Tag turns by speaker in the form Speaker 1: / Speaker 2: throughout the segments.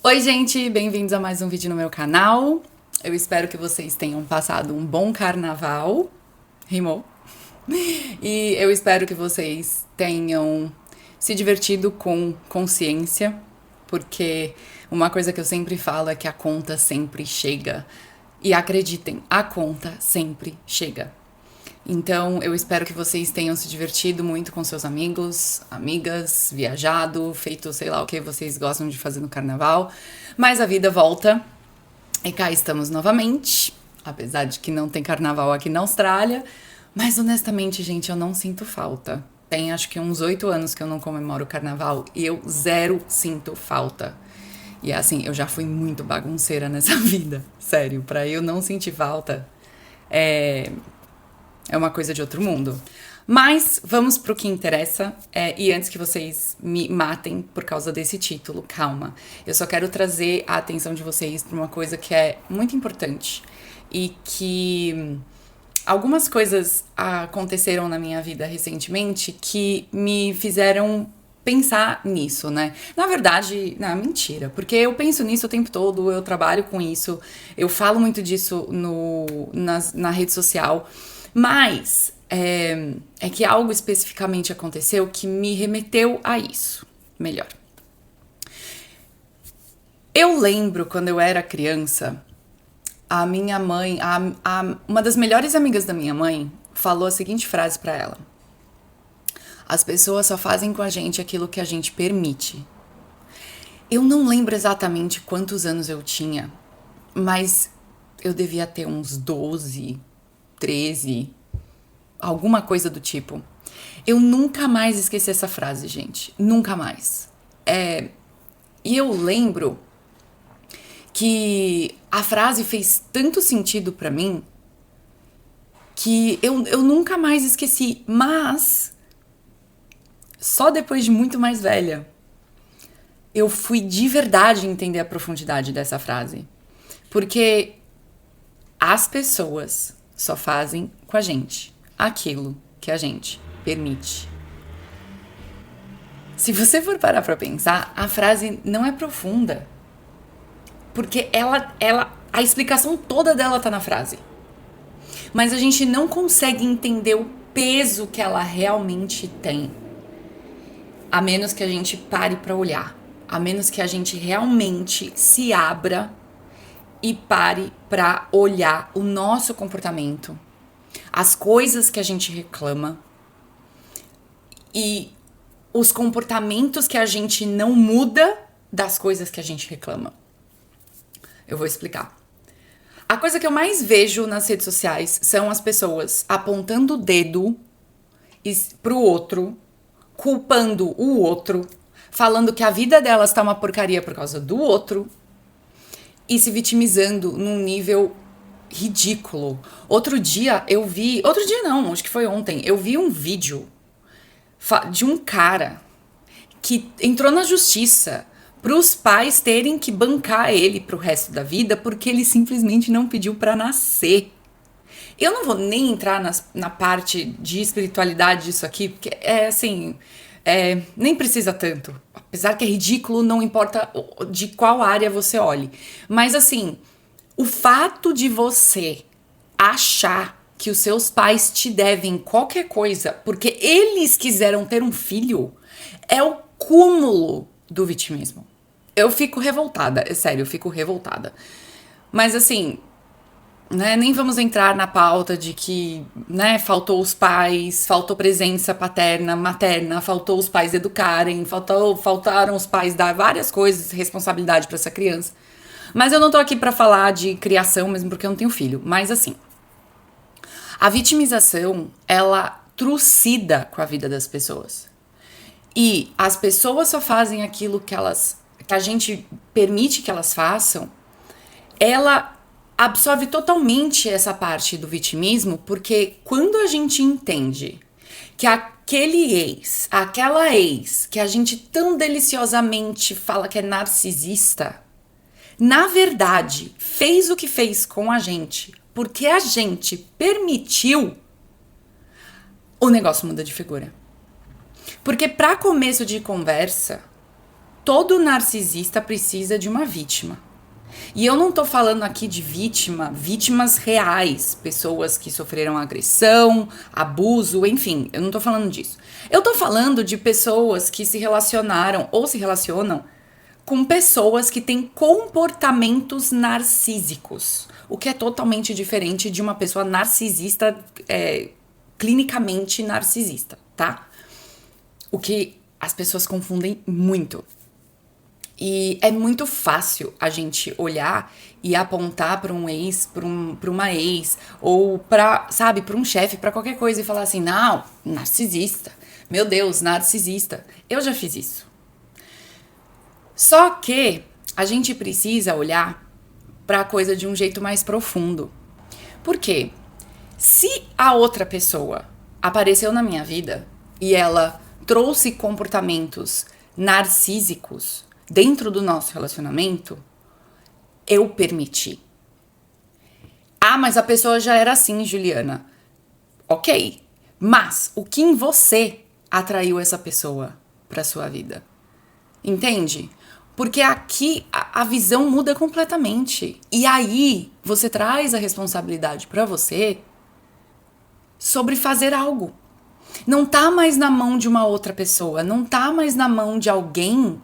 Speaker 1: Oi, gente, bem-vindos a mais um vídeo no meu canal. Eu espero que vocês tenham passado um bom carnaval. Rimou. E eu espero que vocês tenham se divertido com consciência, porque uma coisa que eu sempre falo é que a conta sempre chega. E acreditem, a conta sempre chega. Então, eu espero que vocês tenham se divertido muito com seus amigos, amigas, viajado, feito sei lá o que vocês gostam de fazer no carnaval. Mas a vida volta e cá estamos novamente, apesar de que não tem carnaval aqui na Austrália. Mas honestamente, gente, eu não sinto falta. Tem acho que uns 8 anos que eu não comemoro o carnaval e eu zero sinto falta. E assim, eu já fui muito bagunceira nessa vida, sério, pra eu não sentir falta. É uma coisa de outro mundo. Mas vamos pro que interessa. E antes que vocês me matem por causa desse título, calma. Eu só quero trazer a atenção de vocês para uma coisa que é muito importante. E que algumas coisas aconteceram na minha vida recentemente que me fizeram pensar nisso, né? Na verdade, não, mentira, porque eu penso nisso o tempo todo, eu trabalho com isso, eu falo muito disso na rede social, mas é que algo especificamente aconteceu que me remeteu a isso. Melhor. Eu lembro quando eu era criança, a minha mãe, uma das melhores amigas da minha mãe, falou a seguinte frase pra ela: as pessoas só fazem com a gente aquilo que a gente permite. Eu não lembro exatamente quantos anos eu tinha, mas eu devia ter uns 12, 13, alguma coisa do tipo. Eu nunca mais esqueci essa frase, gente. Nunca mais. E eu lembro que a frase fez tanto sentido pra mim que eu nunca mais esqueci. Mas só depois de muito mais velha eu fui de verdade entender a profundidade dessa frase. Porque as pessoas só fazem com a gente aquilo que a gente permite. Se você for parar pra pensar, a frase não é profunda. Porque a explicação toda dela tá na frase. Mas a gente não consegue entender o peso que ela realmente tem. A menos que a gente pare pra olhar. A menos que a gente realmente se abra e pare pra olhar o nosso comportamento, as coisas que a gente reclama e os comportamentos que a gente não muda das coisas que a gente reclama. Eu vou explicar. A coisa que eu mais vejo nas redes sociais são as pessoas apontando o dedo pro outro, culpando o outro, falando que a vida delas tá uma porcaria por causa do outro e se vitimizando num nível ridículo. Outro dia eu vi. Outro dia não, acho que foi ontem. Eu vi um vídeo de um cara que entrou na justiça para os pais terem que bancar ele pro resto da vida porque ele simplesmente não pediu para nascer. Eu não vou nem entrar na parte de espiritualidade disso aqui, porque é assim. Nem precisa tanto. Apesar que é ridículo, não importa de qual área você olhe. Mas assim, o fato de você achar que os seus pais te devem qualquer coisa porque eles quiseram ter um filho é o cúmulo do vitimismo. Eu fico revoltada, é sério, eu fico revoltada. Mas assim, né, nem vamos entrar na pauta de que, né, faltou os pais, faltou presença paterna, materna, faltou os pais educarem, faltaram os pais dar várias coisas, responsabilidade para essa criança. Mas eu não tô aqui pra falar de criação, mesmo porque eu não tenho filho. Mas assim, a vitimização, ela trucida com a vida das pessoas. E as pessoas só fazem aquilo que a gente permite que elas façam. Ela absorve totalmente essa parte do vitimismo, porque quando a gente entende que aquele ex, aquela ex que a gente tão deliciosamente fala que é narcisista, na verdade fez o que fez com a gente porque a gente permitiu, o negócio muda de figura. Porque para começo de conversa, todo narcisista precisa de uma vítima. E eu não tô falando aqui de vítimas reais, pessoas que sofreram agressão, abuso, enfim, eu não tô falando disso. Eu tô falando de pessoas que se relacionaram ou se relacionam com pessoas que têm comportamentos narcísicos, o que é totalmente diferente de uma pessoa narcisista, clinicamente narcisista, tá? O que as pessoas confundem muito. E é muito fácil a gente olhar e apontar para um ex, para uma ex, ou para um chefe, para qualquer coisa e falar assim: não, narcisista. Meu Deus, narcisista. Eu já fiz isso. Só que a gente precisa olhar para a coisa de um jeito mais profundo. Por quê? Se a outra pessoa apareceu na minha vida e ela trouxe comportamentos narcísicos dentro do nosso relacionamento, eu permiti. Ah, mas a pessoa já era assim, Juliana. Ok, mas o que em você atraiu essa pessoa para sua vida? Entende? Porque aqui a visão muda completamente. E aí você traz a responsabilidade para você sobre fazer algo. Não tá mais na mão de uma outra pessoa, não tá mais na mão de alguém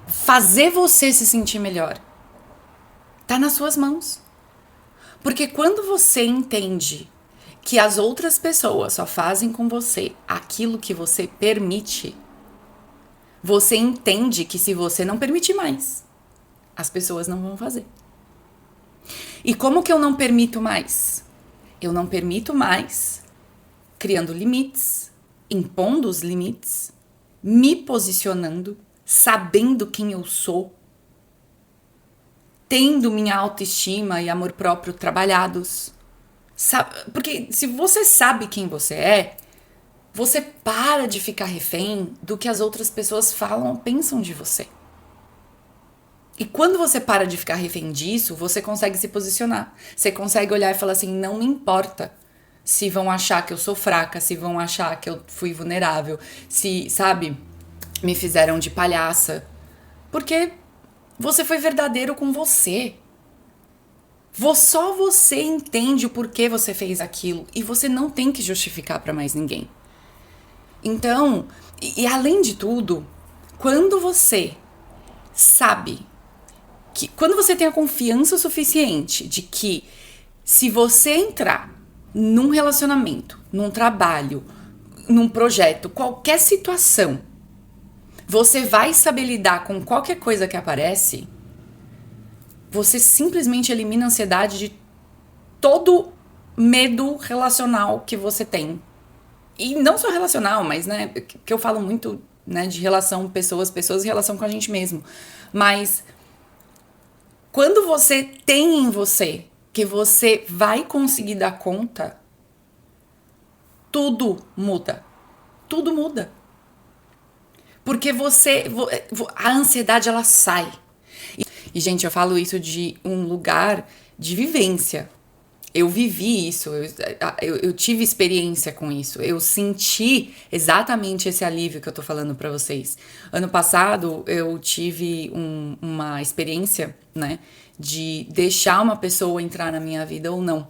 Speaker 1: fazer você se sentir melhor. Tá nas suas mãos. Porque quando você entende que as outras pessoas só fazem com você aquilo que você permite, você entende que se você não permitir mais, as pessoas não vão fazer. E como que eu não permito mais? Eu não permito mais criando limites, impondo os limites, me posicionando, sabendo quem eu sou, tendo minha autoestima e amor próprio trabalhados. Porque se você sabe quem você é, você para de ficar refém do que as outras pessoas falam ou pensam de você. E quando você para de ficar refém disso, você consegue se posicionar. Você consegue olhar e falar assim: não me importa se vão achar que eu sou fraca, se vão achar que eu fui vulnerável, se, sabe, me fizeram de palhaça. Porque você foi verdadeiro com você. Só você entende o porquê você fez aquilo e você não tem que justificar para mais ninguém. Então, e além de tudo, quando você sabe que, quando você tem a confiança suficiente de que se você entrar num relacionamento, num trabalho, num projeto, qualquer situação, você vai saber lidar com qualquer coisa que aparece, você simplesmente elimina a ansiedade de todo medo relacional que você tem. E não só relacional, mas, né, que eu falo muito, né, de relação pessoas e relação com a gente mesmo. Mas quando você tem em você que você vai conseguir dar conta, tudo muda. Tudo muda. Porque a ansiedade, ela sai. E, gente, eu falo isso de um lugar de vivência. Eu vivi isso, eu tive experiência com isso, eu senti exatamente esse alívio que eu tô falando pra vocês. Ano passado, eu tive uma experiência, né, de deixar uma pessoa entrar na minha vida ou não.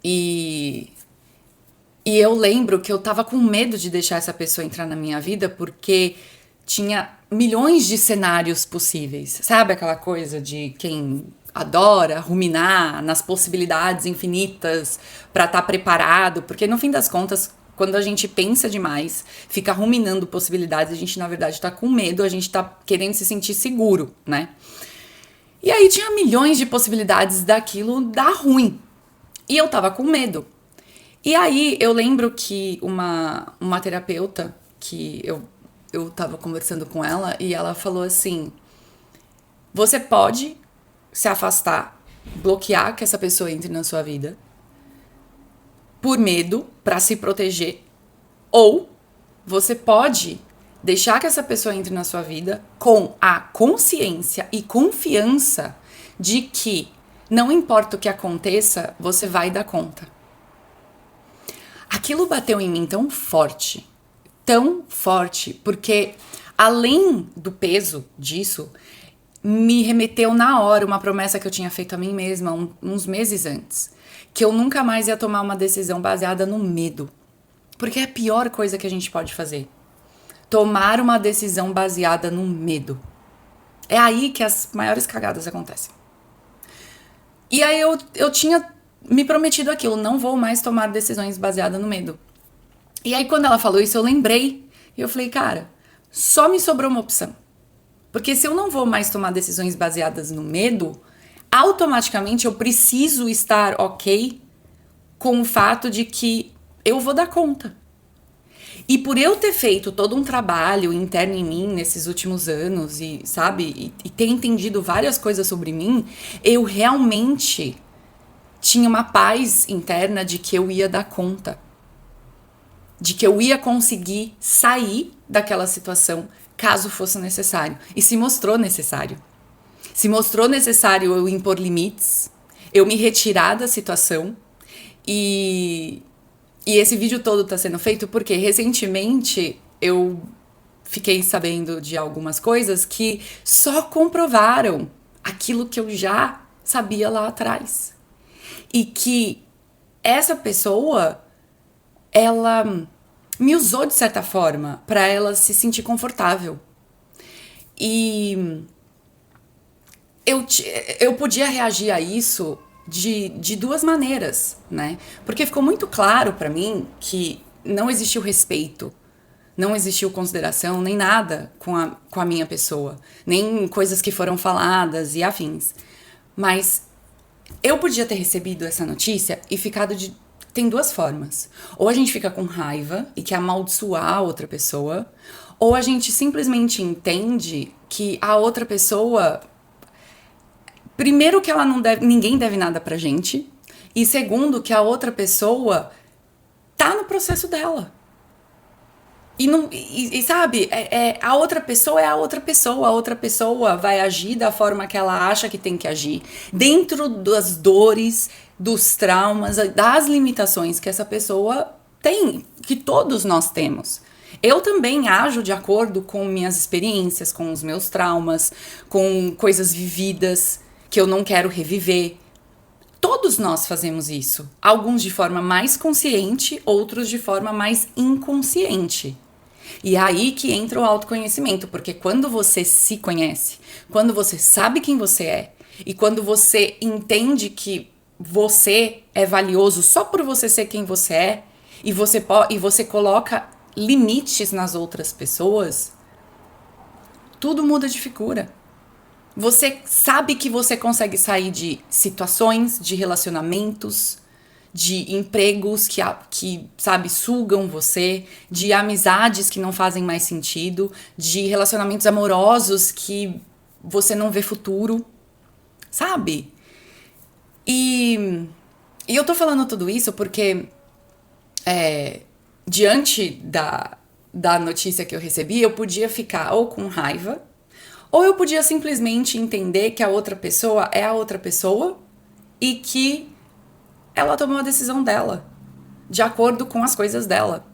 Speaker 1: E eu lembro que eu tava com medo de deixar essa pessoa entrar na minha vida porque tinha milhões de cenários possíveis. Sabe aquela coisa de quem adora ruminar nas possibilidades infinitas pra estar preparado? Porque no fim das contas, quando a gente pensa demais, fica ruminando possibilidades, a gente na verdade tá com medo, a gente tá querendo se sentir seguro, né? E aí tinha milhões de possibilidades daquilo dar ruim. E eu tava com medo. E aí eu lembro que uma terapeuta que eu tava conversando com ela e ela falou assim: você pode se afastar, bloquear que essa pessoa entre na sua vida por medo, pra se proteger, ou você pode deixar que essa pessoa entre na sua vida com a consciência e confiança de que não importa o que aconteça, você vai dar conta. Aquilo bateu em mim tão forte, porque além do peso disso, me remeteu na hora uma promessa que eu tinha feito a mim mesma uns meses antes. Que eu nunca mais ia tomar uma decisão baseada no medo. Porque é a pior coisa que a gente pode fazer. Tomar uma decisão baseada no medo. É aí que as maiores cagadas acontecem. E aí eu tinha me prometido aquilo, não vou mais tomar decisões baseadas no medo. E aí quando ela falou isso, eu lembrei. E eu falei, cara, só me sobrou uma opção. Porque se eu não vou mais tomar decisões baseadas no medo, automaticamente eu preciso estar ok com o fato de que eu vou dar conta. E por eu ter feito todo um trabalho interno em mim nesses últimos anos e, sabe, e ter entendido várias coisas sobre mim, eu realmente tinha uma paz interna de que eu ia dar conta. De que eu ia conseguir sair daquela situação caso fosse necessário. E se mostrou necessário. Se mostrou necessário eu impor limites, eu me retirar da situação. E esse vídeo todo tá sendo feito porque recentemente eu fiquei sabendo de algumas coisas que só comprovaram aquilo que eu já sabia lá atrás. E que essa pessoa, ela me usou de certa forma para ela se sentir confortável. E eu podia reagir a isso de duas maneiras, né? Porque ficou muito claro para mim que não existiu respeito, não existiu consideração, nem nada com a minha pessoa, nem coisas que foram faladas e afins. Mas eu podia ter recebido essa notícia e ficado de... Tem duas formas. Ou a gente fica com raiva e quer amaldiçoar a outra pessoa, ou a gente simplesmente entende que a outra pessoa... Primeiro que ela não deve, ninguém deve nada pra gente, e segundo que a outra pessoa tá no processo dela. E sabe, a outra pessoa é a outra pessoa vai agir da forma que ela acha que tem que agir, dentro das dores, dos traumas, das limitações que essa pessoa tem, que todos nós temos. Eu também ajo de acordo com minhas experiências, com os meus traumas, com coisas vividas que eu não quero reviver. Todos nós fazemos isso. Alguns de forma mais consciente, outros de forma mais inconsciente. E é aí que entra o autoconhecimento, porque quando você se conhece, quando você sabe quem você é, e quando você entende que você é valioso só por você ser quem você é, e você coloca limites nas outras pessoas, tudo muda de figura. Você sabe que você consegue sair de situações, de relacionamentos, de empregos que, sabe, sugam você, de amizades que não fazem mais sentido, de relacionamentos amorosos que você não vê futuro, sabe? E eu tô falando tudo isso porque, diante da notícia que eu recebi, eu podia ficar ou com raiva, ou eu podia simplesmente entender que a outra pessoa é a outra pessoa e que ela tomou a decisão dela, de acordo com as coisas dela.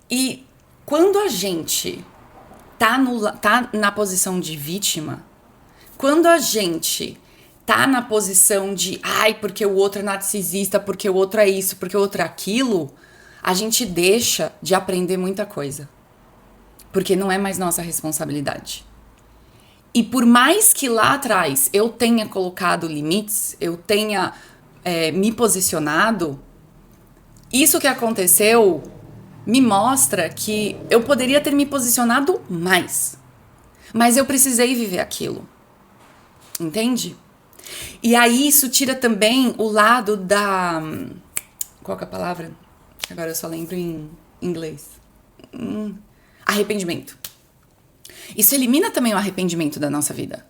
Speaker 1: E quando a gente tá na posição de vítima, quando a gente tá na posição de ai, porque o outro é narcisista, porque o outro é isso, porque o outro é aquilo, a gente deixa de aprender muita coisa. Porque não é mais nossa responsabilidade. E por mais que lá atrás eu tenha colocado limites, eu tenha me posicionado, isso que aconteceu me mostra que eu poderia ter me posicionado mais. Mas eu precisei viver aquilo. Entende? E aí isso tira também o lado da... Qual que é a palavra? Agora eu só lembro em inglês. Arrependimento. Isso elimina também o arrependimento da nossa vida.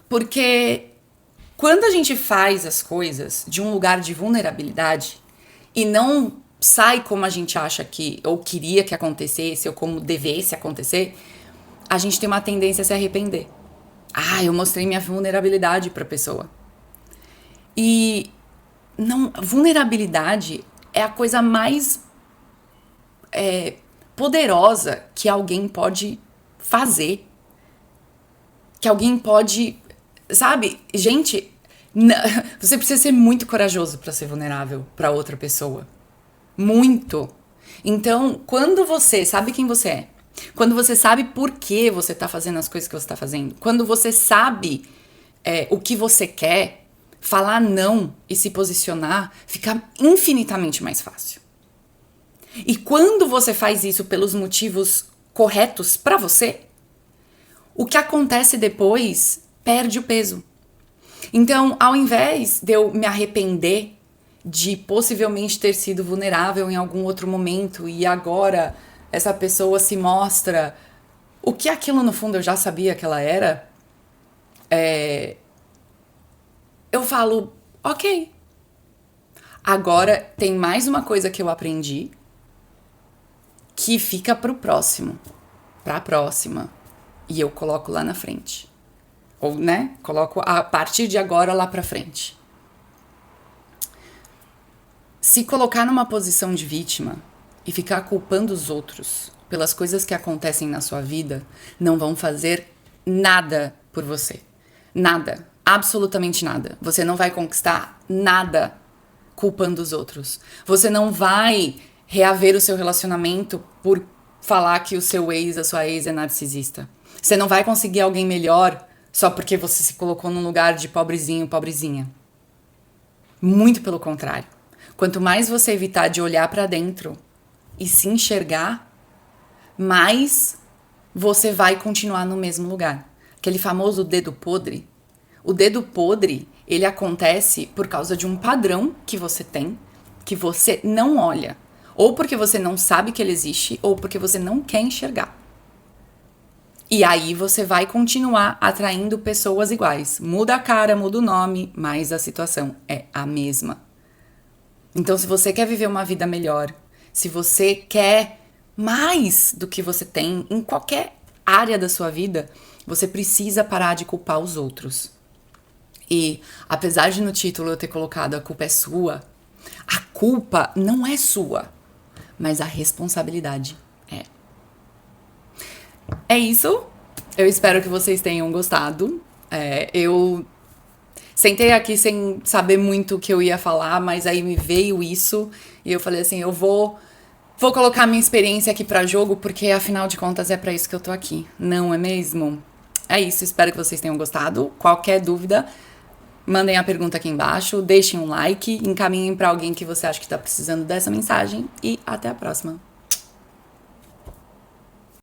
Speaker 1: Porque quando a gente faz as coisas de um lugar de vulnerabilidade e não sai como a gente acha que, ou queria que acontecesse, ou como devesse acontecer, a gente tem uma tendência a se arrepender. Ah, eu mostrei minha vulnerabilidade pra pessoa. E não, vulnerabilidade é a coisa mais poderosa que alguém pode fazer. Que alguém pode, sabe? Gente, você precisa ser muito corajoso para ser vulnerável para outra pessoa. Muito. Então, quando você sabe quem você é, quando você sabe por que você tá fazendo as coisas que você tá fazendo, quando você sabe o que você quer, falar não e se posicionar fica infinitamente mais fácil. E quando você faz isso pelos motivos corretos pra você, o que acontece depois perde o peso. Então, ao invés de eu me arrepender de possivelmente ter sido vulnerável em algum outro momento e agora essa pessoa se mostra o que aquilo no fundo eu já sabia que ela era, eu falo, ok. Agora tem mais uma coisa que eu aprendi que fica pro próximo, pra próxima. E eu coloco lá na frente. Ou, né? Coloco a partir de agora lá pra frente. Se colocar numa posição de vítima e ficar culpando os outros pelas coisas que acontecem na sua vida, não vão fazer nada por você. Nada. Absolutamente nada. Você não vai conquistar nada culpando os outros. Você não vai reaver o seu relacionamento por falar que o seu ex, a sua ex é narcisista. Você não vai conseguir alguém melhor só porque você se colocou num lugar de pobrezinho, pobrezinha. Muito pelo contrário. Quanto mais você evitar de olhar pra dentro e se enxergar, mais você vai continuar no mesmo lugar. Aquele famoso dedo podre. O dedo podre, ele acontece por causa de um padrão que você tem, que você não olha. Ou porque você não sabe que ele existe, ou porque você não quer enxergar. E aí você vai continuar atraindo pessoas iguais. Muda a cara, muda o nome, mas a situação é a mesma. Então, se você quer viver uma vida melhor, se você quer mais do que você tem em qualquer área da sua vida, você precisa parar de culpar os outros. E apesar de no título eu ter colocado a culpa é sua, a culpa não é sua, mas a responsabilidade é. É isso. Eu espero que vocês tenham gostado. Eu sentei aqui sem saber muito o que eu ia falar, mas aí me veio isso e eu falei assim, eu vou colocar minha experiência aqui pra jogo, porque afinal de contas é pra isso que eu tô aqui, não é mesmo? É isso, espero que vocês tenham gostado. Qualquer dúvida, mandem a pergunta aqui embaixo, deixem um like, encaminhem pra alguém que você acha que tá precisando dessa mensagem e até a próxima.